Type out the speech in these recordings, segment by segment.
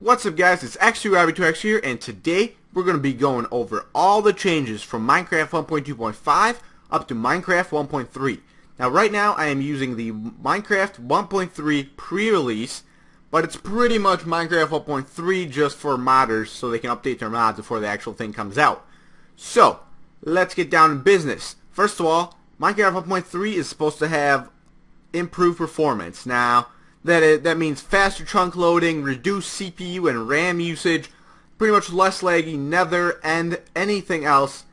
What's up guys, it's X2Rabbit2X here, and today we're going to be going over all the changes from Minecraft 1.2.5 up to Minecraft 1.3. Now right now I am using the Minecraft 1.3 pre-release, but it's pretty much Minecraft 1.3 just for modders so they can update their mods before the actual thing comes out. So, let's get down to business. First of all, Minecraft 1.3 is supposed to have improved performance. Now, that means faster chunk loading, reduced CPU and RAM usage, pretty much less laggy nether, and anything else,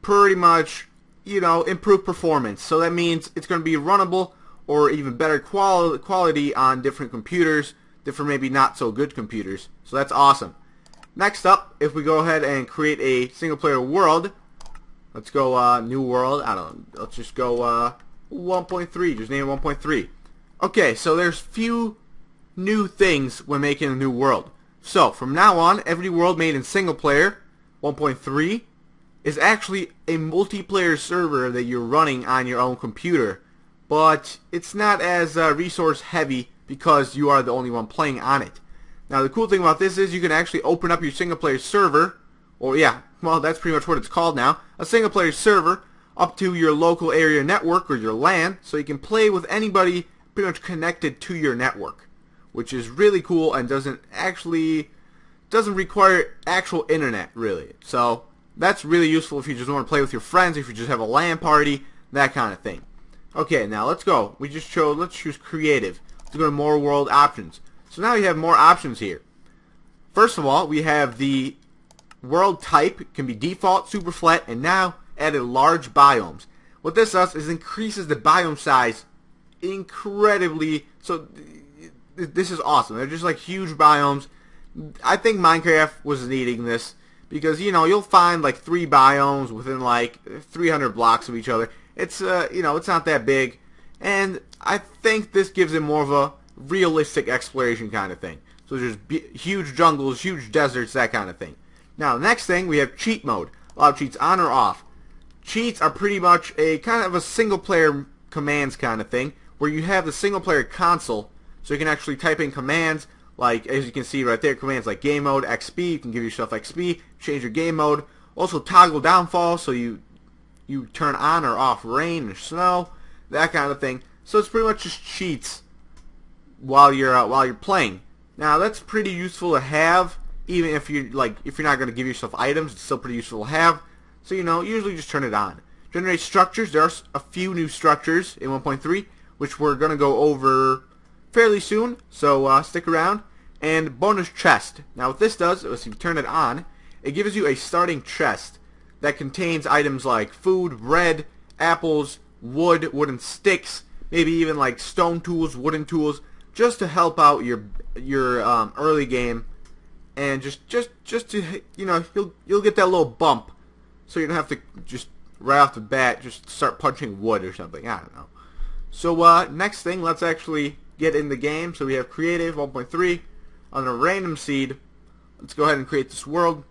pretty much, improved performance. So that means it's going to be runnable or even better quality on different computers, different maybe not so good computers. So that's awesome. Next up, if we go ahead and create a single player world, let's go new world, let's just go 1.3, just name it 1.3. Okay, so there's few new things when making a new world. So, from now on, every world made in single player 1.3 is actually a multiplayer server that you're running on your own computer. But it's not as resource heavy because you are the only one playing on it. Now, the cool thing about this is you can actually open up your single player server, or well, that's pretty much what it's called now, a single player server up to your local area network or your LAN, so you can play with anybody pretty much connected to your network, which is really cool and doesn't require actual internet really. So that's really useful if you just want to play with your friends, if you just have a LAN party, that kind of thing. Okay, now let's go. Let's choose creative. Let's go to more world options. So now you have more options here. First of all, we have the world type can be default, super flat, and now added large biomes. What this does is increases the biome size incredibly. So this is awesome. They're just like huge biomes. I think Minecraft was needing this because you'll find like 3 biomes within like 300 blocks of each other. It's it's not that big, and I think this gives it more of a realistic exploration kind of thing. So there's huge jungles, huge deserts, that kind of thing. Now the next thing, we have cheat mode. Allow cheats on or off. Cheats are pretty much a kind of a single player commands kind of thing, where you have the single player console, so you can actually type in commands like, as you can see right there, commands like game mode, XP, you can give yourself XP, change your game mode, also toggle downfall, so you turn on or off rain or snow, that kind of thing. So it's pretty much just cheats while you're playing. Now that's pretty useful to have, even if you're not going to give yourself items, it's still pretty useful to have. So usually just turn it on. Generate structures. There are a few new structures in 1.3, which we're going to go over fairly soon, so stick around. And bonus chest. Now what this does is, if you turn it on, it gives you a starting chest that contains items like food, bread, apples, wood, wooden sticks, maybe even like stone tools, wooden tools, just to help out your early game, and just to you'll get that little bump, so you don't have to just right off the bat just start punching wood or something. I don't know. So next thing, let's actually get in the game. So we have creative 1.3 on a random seed. Let's go ahead and create this world.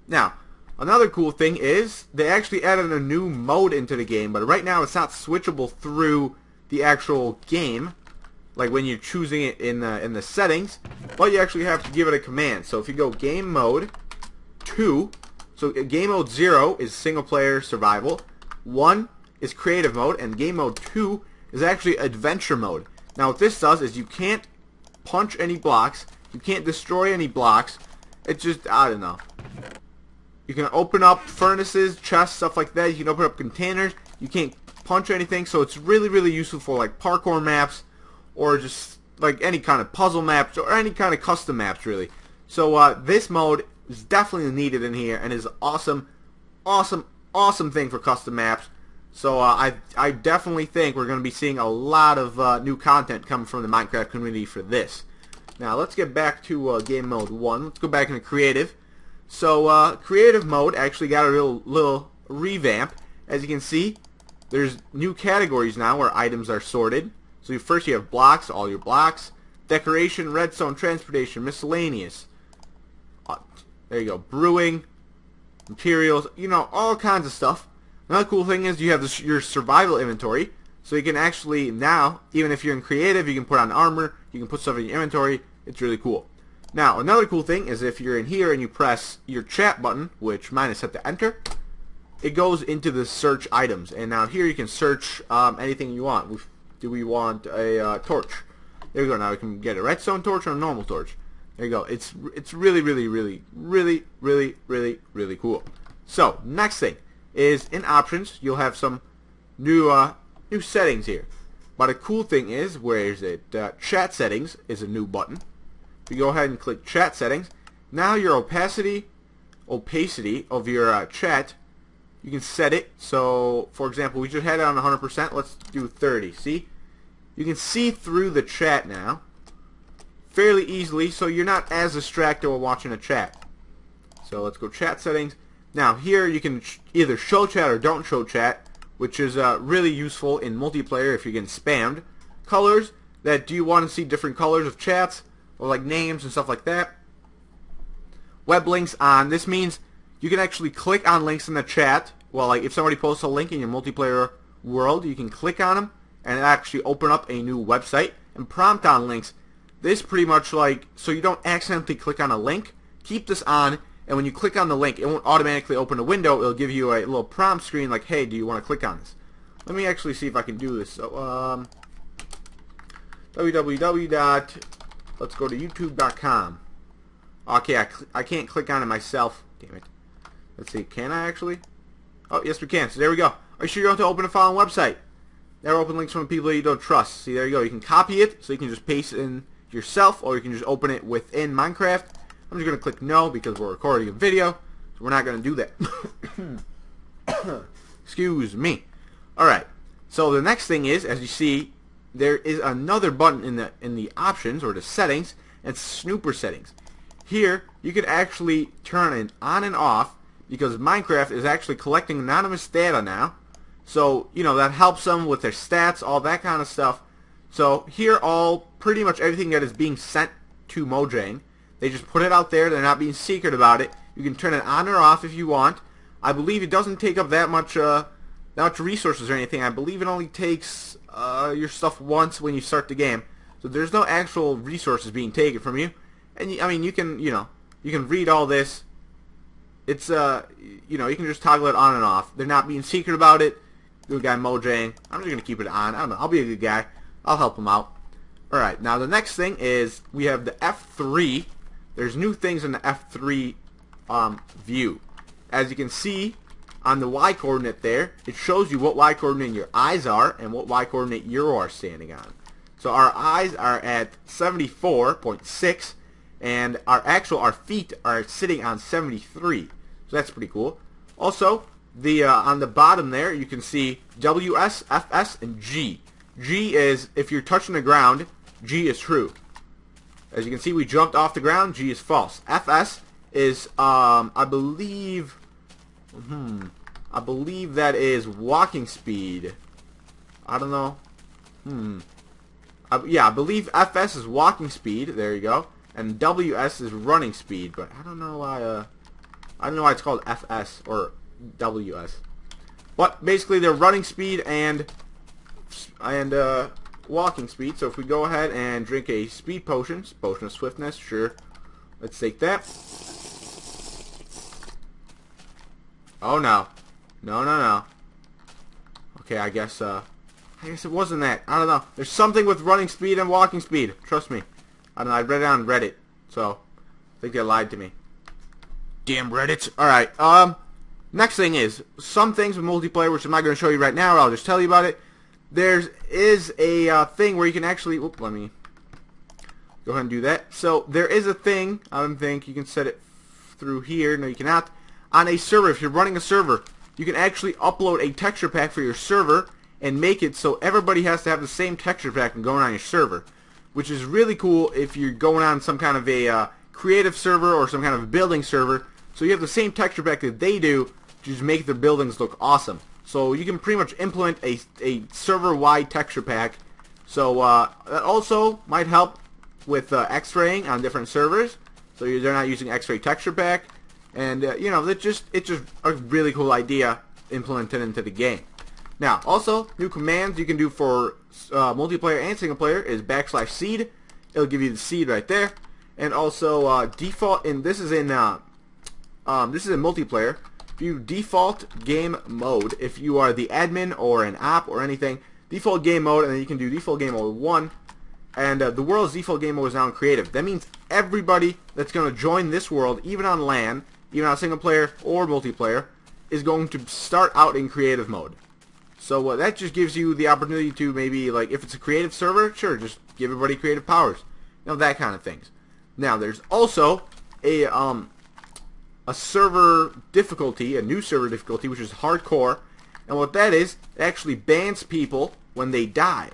Now, another cool thing is they actually added a new mode into the game, but right now it's not switchable through the actual game, like when you're choosing it in the settings, but you actually have to give it a command. So if you go game mode 2, so game mode 0 is single player survival, 1 is creative mode, and game mode 2 is actually adventure mode. Now what this does is you can't punch any blocks, you can't destroy any blocks, it's just, I don't know. You can open up furnaces, chests, stuff like that, you can open up containers, you can't punch anything, so it's really, really useful for like parkour maps, or just like any kind of puzzle maps, or any kind of custom maps really. So this mode is definitely needed in here, and is awesome thing for custom maps. So I definitely think we're going to be seeing a lot of new content coming from the Minecraft community for this. Now let's get back to game mode 1. Let's go back into creative. So creative mode actually got a little revamp. As you can see, there's new categories now where items are sorted. So first you have blocks, all your blocks, decoration, redstone, transportation, miscellaneous. There you go, brewing, materials, all kinds of stuff. Another cool thing is you have your survival inventory, so you can actually now, even if you're in creative, you can put on armor, you can put stuff in your inventory. It's really cool. Now, another cool thing is if you're in here and you press your chat button, which mine is set to enter, it goes into the search items. And now here you can search anything you want. Do we want a torch? There we go. Now we can get a redstone torch or a normal torch. There you go. It's really, really, really, really, really, really, really cool. So, next thing is in options, you'll have some new settings here. But a cool thing is, where is it? Chat settings is a new button. If you go ahead and click chat settings, now your opacity of your chat, you can set it. So, for example, we just had it on 100%. Let's do 30. See? You can see through the chat now fairly easily, so you're not as distracted while watching a chat. So let's go chat settings. Now here you can either show chat or don't show chat, which is really useful in multiplayer if you're getting spammed. Colors, do you want to see different colors of chats, or like names and stuff like that. Web links on. This means you can actually click on links in the chat. Well, like if somebody posts a link in your multiplayer world, you can click on them and actually open up a new website. And prompt on links. This pretty much like, so you don't accidentally click on a link, keep this on, and when you click on the link, it won't automatically open a window. It'll give you a little prompt screen like, hey, do you want to click on this? Let me actually see if I can do this. So, www. Let's go to youtube.com. Okay, I can't click on it myself. Damn it. Let's see, can I actually? Oh, yes we can. So there we go. Are you sure you don't have to open a following website? Never open links from people you don't trust. See, there you go. You can copy it, so you can just paste it in yourself, or you can just open it within Minecraft. I'm just going to click no because we're recording a video, so we're not going to do that. Excuse me. Alright, so the next thing is, as you see, there is another button in the options, or the settings, and it's snooper settings. Here, you can actually turn it on and off, because Minecraft is actually collecting anonymous data now. So, you know, that helps them with their stats, all that kind of stuff. So, here pretty much everything that is being sent to Mojang, they just put it out there. They're not being secret about it. You can turn it on or off if you want. I believe it doesn't take up that much resources or anything. I believe it only takes your stuff once when you start the game. So there's no actual resources being taken from you. And I mean, you can read all this. It's you can just toggle it on and off. They're not being secret about it. Good guy Mojang. I'm just gonna keep it on. I don't know. I'll be a good guy. I'll help him out. All right. Now the next thing is we have the F3. There's new things in the F3 view. As you can see on the Y coordinate there, it shows you what Y coordinate your eyes are and what Y coordinate you are standing on. So our eyes are at 74.6, and our feet are sitting on 73. So that's pretty cool. Also, on the bottom there, you can see WS, FS, and G. G is if you're touching the ground, G is true. As you can see, we jumped off the ground, G is false. FS is, I believe that is walking speed. I don't know. Yeah, I believe FS is walking speed. There you go. And WS is running speed, but I don't know why. I don't know why it's called FS or WS. But basically, they're running speed and walking speed. So if we go ahead and drink a speed potion of swiftness, sure. Let's take that. Oh no, no. Okay, I guess it wasn't that. I don't know. There's something with running speed and walking speed. Trust me. I don't know. I read it on Reddit, so I think they lied to me. Damn Reddit. Alright, next thing is, some things with multiplayer, which I'm not going to show you right now, I'll just tell you about it. There is a thing where you can actually, let me go ahead and do that. So, there is a thing, I don't think you can set it through here, no you cannot. On a server, if you're running a server, you can actually upload a texture pack for your server and make it so everybody has to have the same texture pack going on your server. Which is really cool if you're going on some kind of a creative server or some kind of building server. So you have the same texture pack that they do to just make their buildings look awesome. So you can pretty much implement a server-wide texture pack. So that also might help with X-raying on different servers. So they're not using X-ray texture pack. And it's just a really cool idea implemented into the game. Now, also, new commands you can do for multiplayer and single player is \seed. It'll give you the seed right there. and also default. And this is in multiplayer. If you default game mode, if you are the admin or an op or anything, default game mode, and then you can do default game mode 1. And the world's default game mode is now in creative. That means everybody that's going to join this world, even on LAN, even on single player or multiplayer, is going to start out in creative mode. So that just gives you the opportunity to maybe, like, if it's a creative server, sure, just give everybody creative powers. You know, that kind of things. Now, there's also a server difficulty, a new server difficulty, which is hardcore. And what that is, it actually bans people when they die.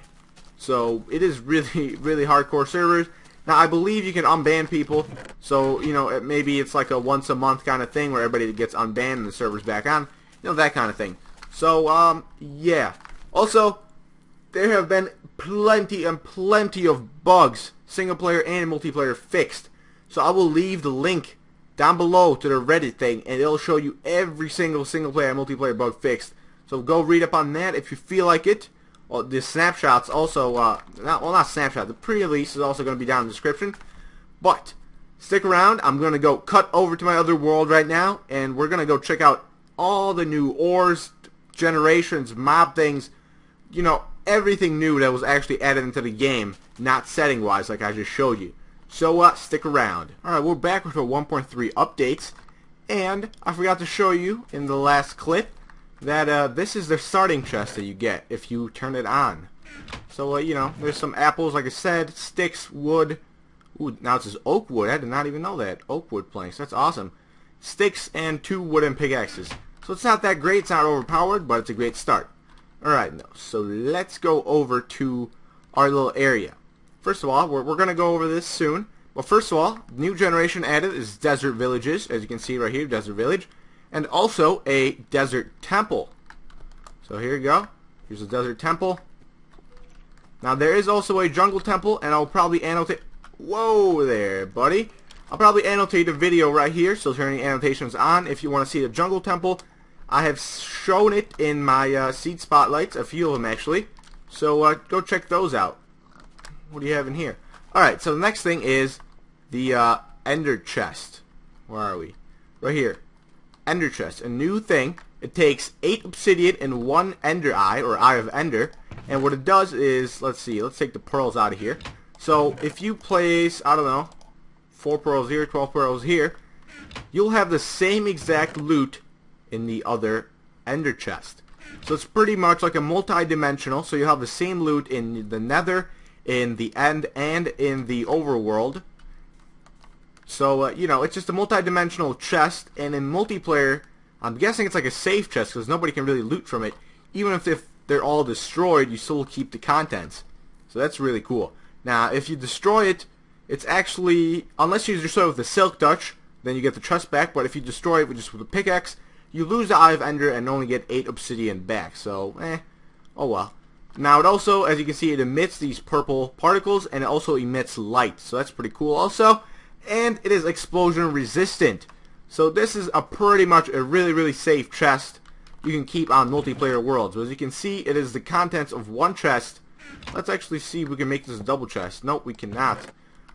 So it is really, really hardcore servers. Now, I believe you can unban people. So, you know, maybe it's like a once a month kind of thing where everybody gets unbanned and the server's back on. You know, that kind of thing. So, yeah. Also, there have been plenty and plenty of bugs, single player and multiplayer, fixed. So I will leave the link down below to the Reddit thing, and it'll show you every single player and multiplayer bug fixed. So go read up on that if you feel like it. Well, the snapshots also, not snapshot, the pre-release is also going to be down in the description. But stick around. I'm going to go cut over to my other world right now, and we're going to go check out all the new ores, generations, mob things, you know, everything new that was actually added into the game, not setting wise like I just showed you. So stick around. Alright, we're back with our 1.3 updates, and I forgot to show you in the last clip that this is the starting chest that you get if you turn it on. So you know, there's some apples, like I said, sticks, wood. Ooh, now it says oak wood. I did not even know that. Oak wood planks, that's awesome. Sticks and 2 wooden pickaxes. So it's not that great, it's not overpowered, but it's a great start. Alright, so let's go over to our little area. First of all, we're going to go over this soon. But first of all, new generation added is desert villages, as you can see right here, desert village. And also a desert temple. So here you go. Here's a desert temple. Now there is also a jungle temple, and I'll probably annotate... Whoa there, buddy. I'll probably annotate the video right here, so turn the annotations on if you want to see the jungle temple. I have shown it in my seed spotlights, a few of them actually. So go check those out. What do you have in here? Alright, so the next thing is the ender chest. Where are we? Right here. Ender chest. A new thing. It takes 8 obsidian and 1 ender eye, or eye of ender. And what it does is, let's see, let's take the pearls out of here. So if you place, I don't know, 4 pearls here, 12 pearls here, you'll have the same exact loot in the other ender chest. So it's pretty much like a multi-dimensional, so you have the same loot in the nether, in the end, and in the overworld. So, you know, it's just a multi-dimensional chest, and in multiplayer, I'm guessing it's like a safe chest, because nobody can really loot from it. Even if they're all destroyed, you still keep the contents. So that's really cool. Now, if you destroy it, it's actually, unless you destroy it with the Silk Touch, then you get the chest back, but if you destroy it with just with a pickaxe, you lose the Eye of Ender and only get 8 obsidian back. So, oh well. Now, it also, as you can see, it emits these purple particles, and it also emits light. So that's pretty cool also. And it is explosion resistant. So this is a pretty much a really, really safe chest you can keep on multiplayer worlds. But as you can see, it is the contents of one chest. Let's actually see if we can make this a double chest. Nope, we cannot.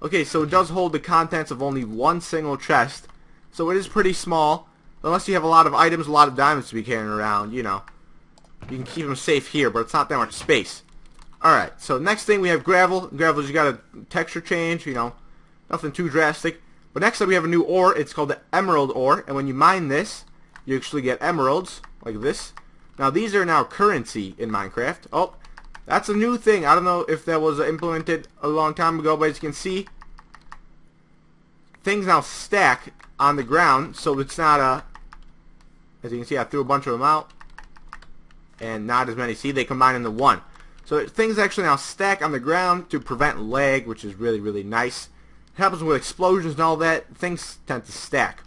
Okay, so it does hold the contents of only one single chest. So it is pretty small. Unless you have a lot of items, a lot of diamonds to be carrying around, you know. You can keep them safe here, but it's not that much space. Alright, so next thing we have gravel. Gravel, you got a texture change, you know. Nothing too drastic. But next up we have a new ore. It's called the emerald ore. And when you mine this, you actually get emeralds, like this. Now these are now currency in Minecraft. Oh, that's a new thing. I don't know if that was implemented a long time ago, but as you can see, things now stack on the ground, so it's not a... As you can see, I threw a bunch of them out, and not as many. See, they combine into one. So things actually now stack on the ground to prevent lag, which is really, really nice. It happens with explosions and all that. Things tend to stack.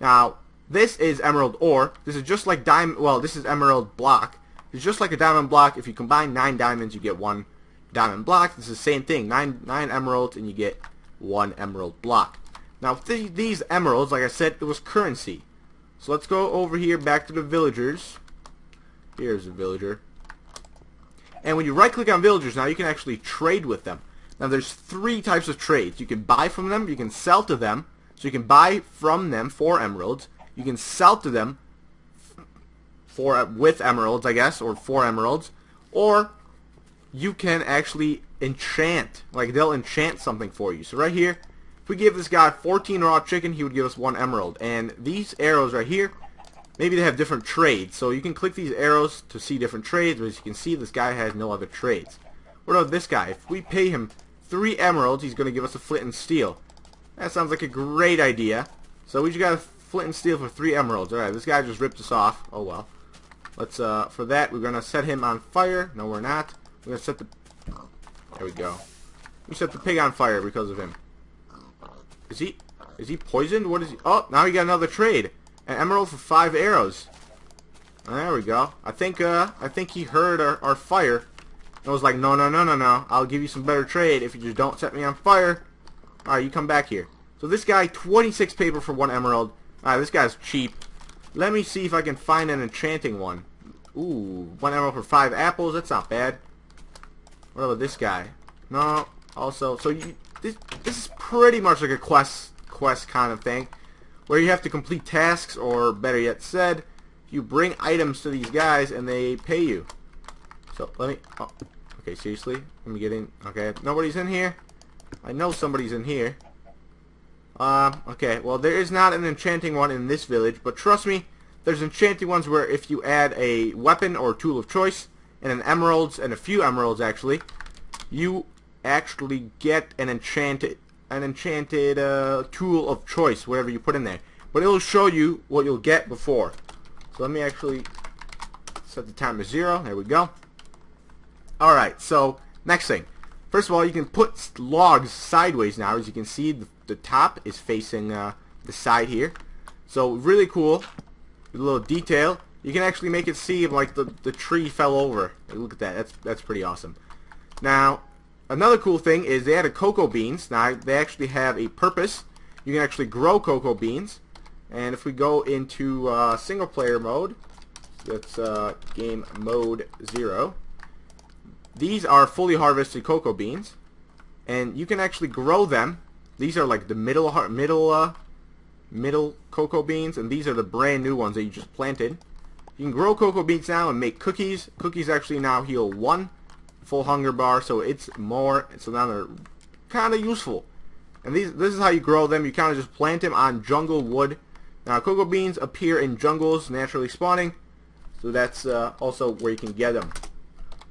Now, this is emerald ore. This is just like diamond. Well, this is emerald block. It's just like a diamond block. If you combine 9 diamonds, you get 1 diamond block. This is the same thing. 9 emeralds, and you get 1 emerald block. Now, these emeralds, like I said, it was currency. So let's go over here back to the villagers. Here's a villager. And when you right-click on villagers, now you can actually trade with them. Now there's 3 types of trades. You can buy from them, you can sell to them. So you can buy from them for emeralds. You can sell to them with emeralds, I guess, or 4 emeralds. Or you can actually enchant. Like they'll enchant something for you. So right here, if we give this guy 14 raw chicken, he would give us 1 emerald. And these arrows right here, maybe they have different trades. So you can click these arrows to see different trades. But as you can see, this guy has no other trades. What about this guy? If we pay him 3 emeralds, he's going to give us a flint and steel. That sounds like a great idea. So we just got a flint and steel for 3 emeralds. Alright, this guy just ripped us off. Oh well. Let's, for that, we're going to set him on fire. No, we're not. We're going to set the... There we go. We set the pig on fire because of him. Is he poisoned? What is he... Oh, now he got another trade. An emerald for 5 arrows. There we go. I think he heard our fire. And was like, no. I'll give you some better trade if you just don't set me on fire. Alright, you come back here. So this guy, 26 paper for 1 emerald. Alright, this guy's cheap. Let me see if I can find an enchanting one. Ooh, 1 emerald for 5 apples. That's not bad. What about this guy? No. Also, so this is pretty much like a quest kind of thing, where you have to complete tasks, or better yet said, you bring items to these guys and they pay you. So let me... Oh, okay, seriously? Let me get in. Okay, nobody's in here. I know somebody's in here. Okay, well there is not an enchanting one in this village, but trust me, there's enchanting ones where if you add a weapon or tool of choice, and an emeralds, and a few emeralds actually, you actually get an enchanted tool of choice, whatever you put in there. But it'll show you what you'll get before. So let me actually set the timer to 0. There we go. Alright, so next thing. First of all, you can put logs sideways now. As you can see, the top is facing the side here. So really cool. With a little detail. You can actually make it seem like the tree fell over. Look at that. That's pretty awesome. Now, another cool thing is they added cocoa beans. Now, they actually have a purpose. You can actually grow cocoa beans. And if we go into single player mode, that's game mode 0. These are fully harvested cocoa beans, and you can actually grow them. These are like the middle cocoa beans, and these are the brand new ones that you just planted. You can grow cocoa beans now and make cookies. Cookies actually now heal 1 full hunger bar, so it's more. So now they're kind of useful. And this is how you grow them. You kind of just plant them on jungle wood. Now cocoa beans appear in jungles naturally spawning, so that's also where you can get them.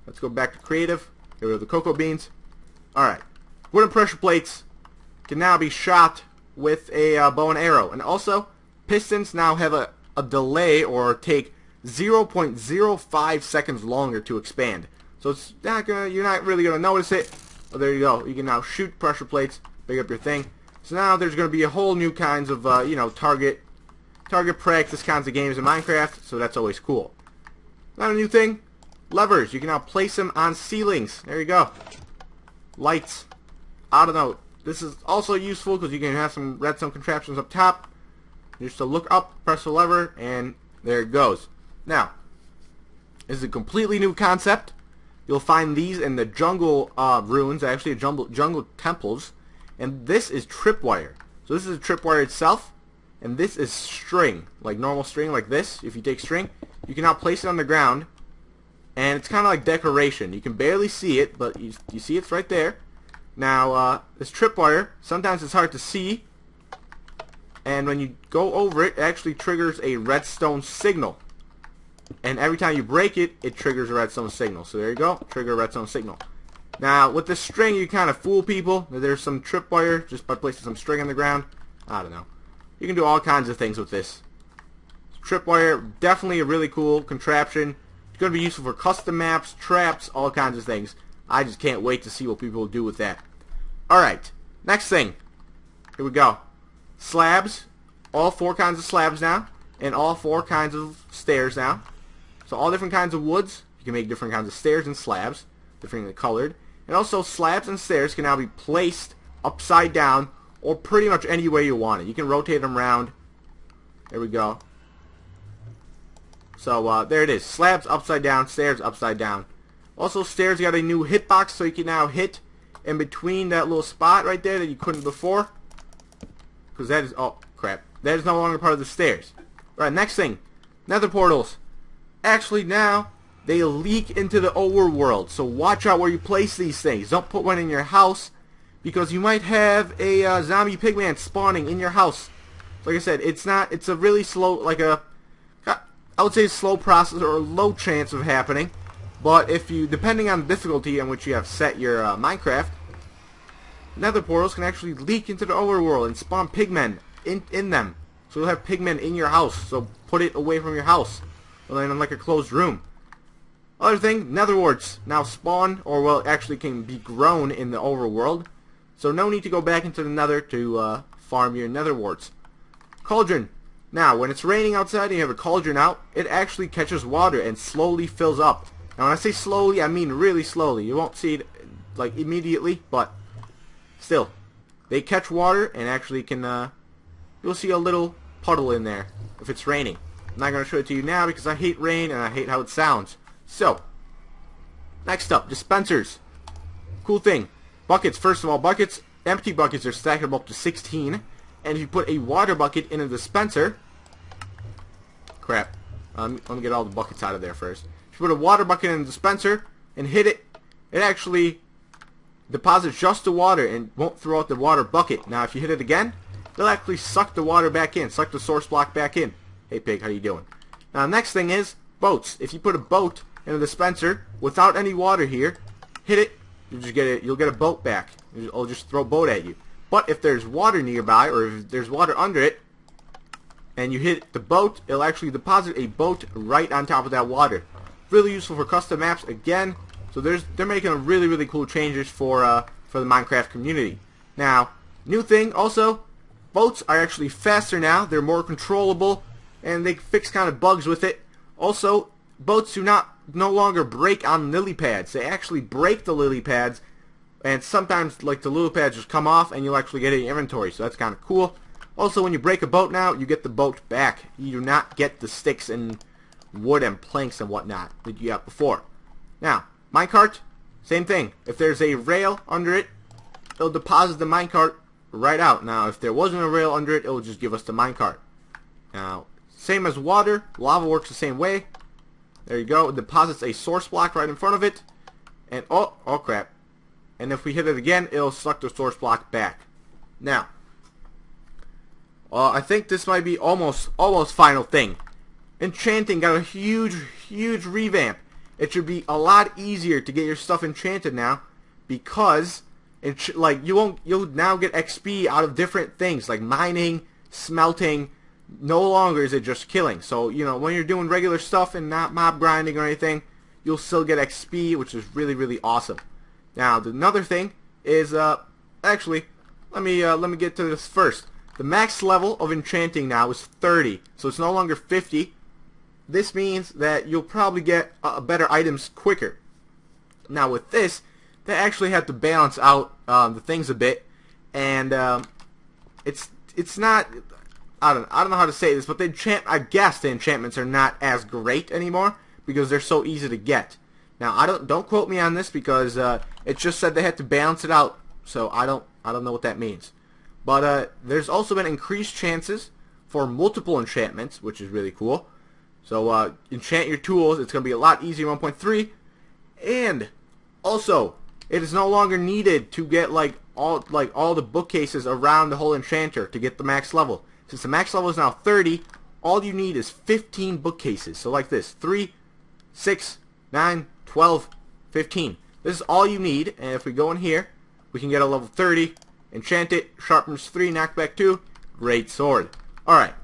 Let's go back to creative. Here we go, the cocoa beans. Alright. Wooden pressure plates can now be shot with a bow and arrow. And also, pistons now have a delay, or take 0.05 seconds longer to expand. So it's not gonna, you're not really gonna notice it. Oh, there you go. You can now shoot pressure plates, pick up your thing. So now there's gonna be a whole new kinds of target practice kinds of games in Minecraft. So that's always cool. Not a new thing. Levers. You can now place them on ceilings. There you go. Lights. I don't know. This is also useful because you can have some redstone contraptions up top. Just to look up, press the lever, and there it goes. Now, this is a completely new concept. You'll find these in the jungle ruins, actually jungle temples. And this is tripwire. So this is a tripwire itself. And this is string. Like normal string, like this. If you take string, you can now place it on the ground. And it's kind of like decoration. You can barely see it, but you see it's right there. Now, this tripwire, sometimes it's hard to see. And when you go over it, it actually triggers a redstone signal. And every time you break it, it triggers a redstone signal. So there you go, trigger a redstone signal. Now, with this string, you kind of fool people. There's some tripwire just by placing some string on the ground. I don't know. You can do all kinds of things with this. Tripwire, definitely a really cool contraption. Going to be useful for custom maps, traps, all kinds of things. I just can't wait to see what people will do with that. Alright, next thing. Here we go. Slabs. All 4 kinds of slabs now. And all 4 kinds of stairs now. So all different kinds of woods. You can make different kinds of stairs and slabs. Differently colored. And also slabs and stairs can now be placed upside down, or pretty much any way you want it. You can rotate them around. There we go. So there it is. Slabs upside down, stairs upside down. Also, stairs got a new hitbox, so you can now hit in between that little spot right there that you couldn't before. Because that is, oh crap, that is no longer part of the stairs. Alright, next thing, nether portals. Actually now, they leak into the overworld, so watch out where you place these things. Don't put one in your house, because you might have a zombie pigman spawning in your house. Like I said, it's a really slow, I would say slow process or a low chance of happening. But if you, depending on the difficulty in which you have set your Minecraft, nether portals can actually leak into the overworld and spawn pigmen in them. So you'll have pigmen in your house, so put it away from your house. In like a closed room. Other thing, nether warts now spawn, or well, actually can be grown in the overworld. So no need to go back into the nether to farm your nether warts. Cauldron. Now, when it's raining outside and you have a cauldron out, it actually catches water and slowly fills up. Now, when I say slowly, I mean really slowly. You won't see it like immediately, but still, they catch water and actually can. You'll see a little puddle in there if it's raining. I'm not going to show it to you now because I hate rain and I hate how it sounds. So, next up, dispensers. Cool thing. Buckets. First of all, buckets, empty buckets are stackable up to 16. And if you put a water bucket in a dispenser... Crap. Let me get all the buckets out of there first. If you put a water bucket in a dispenser and hit it, it actually deposits just the water and won't throw out the water bucket. Now, if you hit it again, it'll actually suck the water back in, suck the source block back in. Hey pig, how you doing? Now next thing is boats. If you put a boat in a dispenser without any water here, hit it, you'll get a boat back. It'll just throw a boat at you. But if there's water nearby, or if there's water under it, and you hit the boat, it'll actually deposit a boat right on top of that water. Really useful for custom maps again. So they're making a really cool changes for the Minecraft community. Now, new thing also, boats are actually faster now. They're more controllable. And they fix kind of bugs with it. Also, boats no longer break on lily pads. They actually break the lily pads, and sometimes like the lily pads just come off, and you'll actually get an inventory. So that's kind of cool. Also, when you break a boat now, you get the boat back. You do not get the sticks and wood and planks and whatnot that you got before. Now, minecart, same thing. If there's a rail under it, it'll deposit the minecart right out. Now, if there wasn't a rail under it, it'll just give us the minecart. Now, same as water, lava works the same way. There you go. It deposits a source block right in front of it. And oh crap. And if we hit it again, it'll suck the source block back. Now, I think this might be almost final thing. Enchanting got a huge revamp. It should be a lot easier to get your stuff enchanted now, because you'll now get XP out of different things like mining, smelting. No longer is it just killing. So, you know, when you're doing regular stuff and not mob grinding or anything, you'll still get XP, which is really awesome. Now, another thing is, actually, let me get to this first. The max level of enchanting now is 30, so it's no longer 50. This means that you'll probably get better items quicker. Now, with this, they actually have to balance out the things a bit, and it's not. I don't know how to say this, but I guess the enchantments are not as great anymore because they're so easy to get. Now, don't quote me on this because it just said they had to balance it out, so I don't know what that means. But there's also been increased chances for multiple enchantments, which is really cool. So enchant your tools. It's going to be a lot easier in 1.3, and also it is no longer needed to get all the bookcases around the whole enchanter to get the max level. Since the max level is now 30, all you need is 15 bookcases. So like this, 3, 6, 9, 12, 15. This is all you need, and if we go in here, we can get a level 30, enchant it, sharpness 3, knockback 2, great sword. Alright,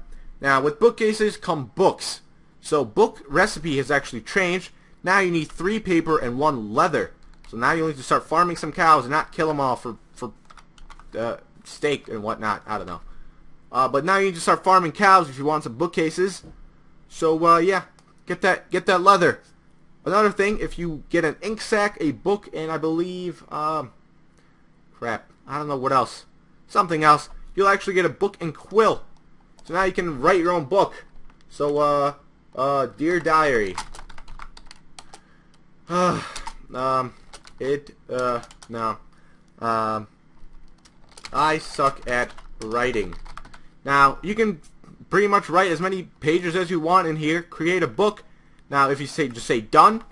now with bookcases come books. So book recipe has actually changed. Now you need 3 paper and 1 leather. So now you need to start farming some cows and not kill them all for steak and whatnot. I don't know. But now you need to start farming cows if you want some bookcases. So yeah, get that leather. Another thing, if you get an ink sac, a book, and I believe crap, I don't know what else, something else, you'll actually get a book and quill. So now you can write your own book. So dear diary, no, I suck at writing. Now, you can pretty much write as many pages as you want in here. Create a book. Now, if you just say done,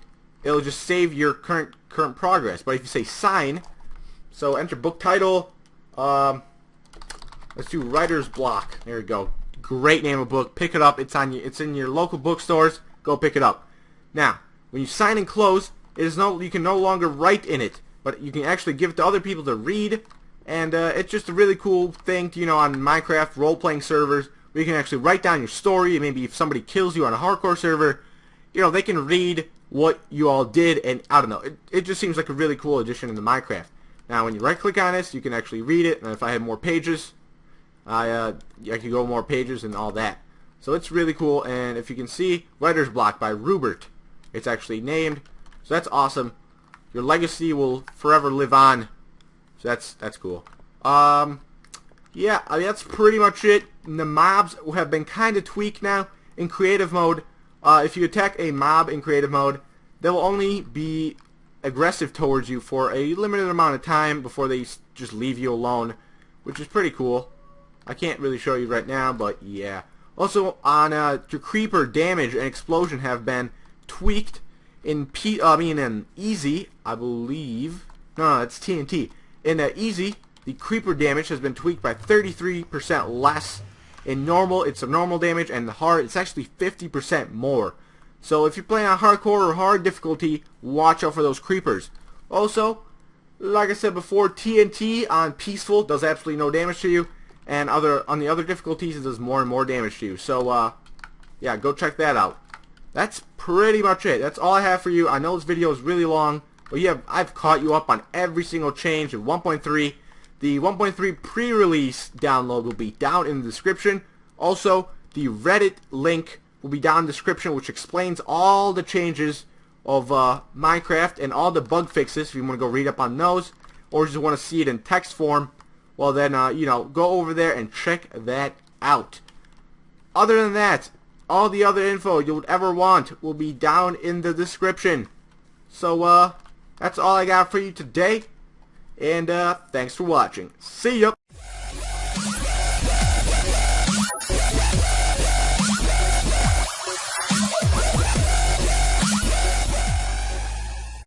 it'll just save your current progress. But if you say sign, so enter book title. Let's do writer's block. There we go. Great name of book. Pick it up. It's in your local bookstores. Go pick it up. Now, when you sign and close, you can no longer write in it, but you can actually give it to other people to read. And it's just a really cool thing to, on Minecraft role-playing servers where you can actually write down your story. Maybe if somebody kills you on a hardcore server, they can read what you all did, and I don't know. It just seems like a really cool addition into Minecraft. Now, when you right-click on this, you can actually read it, and if I had more pages, I could go more pages and all that. So it's really cool, and if you can see, Writer's Block by Rupert. It's actually named, so that's awesome. Your legacy will forever live on. So that's cool. Yeah, I mean, that's pretty much it. And the mobs have been kind of tweaked now in creative mode. If you attack a mob in creative mode, they will only be aggressive towards you for a limited amount of time before they just leave you alone, which is pretty cool. I can't really show you right now, but yeah. Also, on your creeper damage and explosion have been tweaked in easy, I believe. No, it's TNT. In easy, the creeper damage has been tweaked by 33% less. In normal, it's a normal damage, and the hard, it's actually 50% more. So if you're playing on hardcore or hard difficulty, watch out for those creepers. Also, like I said before, TNT on peaceful does absolutely no damage to you, and on the other difficulties, it does more and more damage to you. So yeah, go check that out. That's pretty much it. That's all I have for you. I know this video is really long, but yeah, I've caught you up on every single change in 1.3. The 1.3 pre-release download will be down in the description. Also, the Reddit link will be down in the description, which explains all the changes of Minecraft and all the bug fixes if you want to go read up on those, or just want to see it in text form. Well then, go over there and check that out. Other than that, all the other info you would ever want will be down in the description. So, that's all I got for you today. And, thanks for watching. See ya!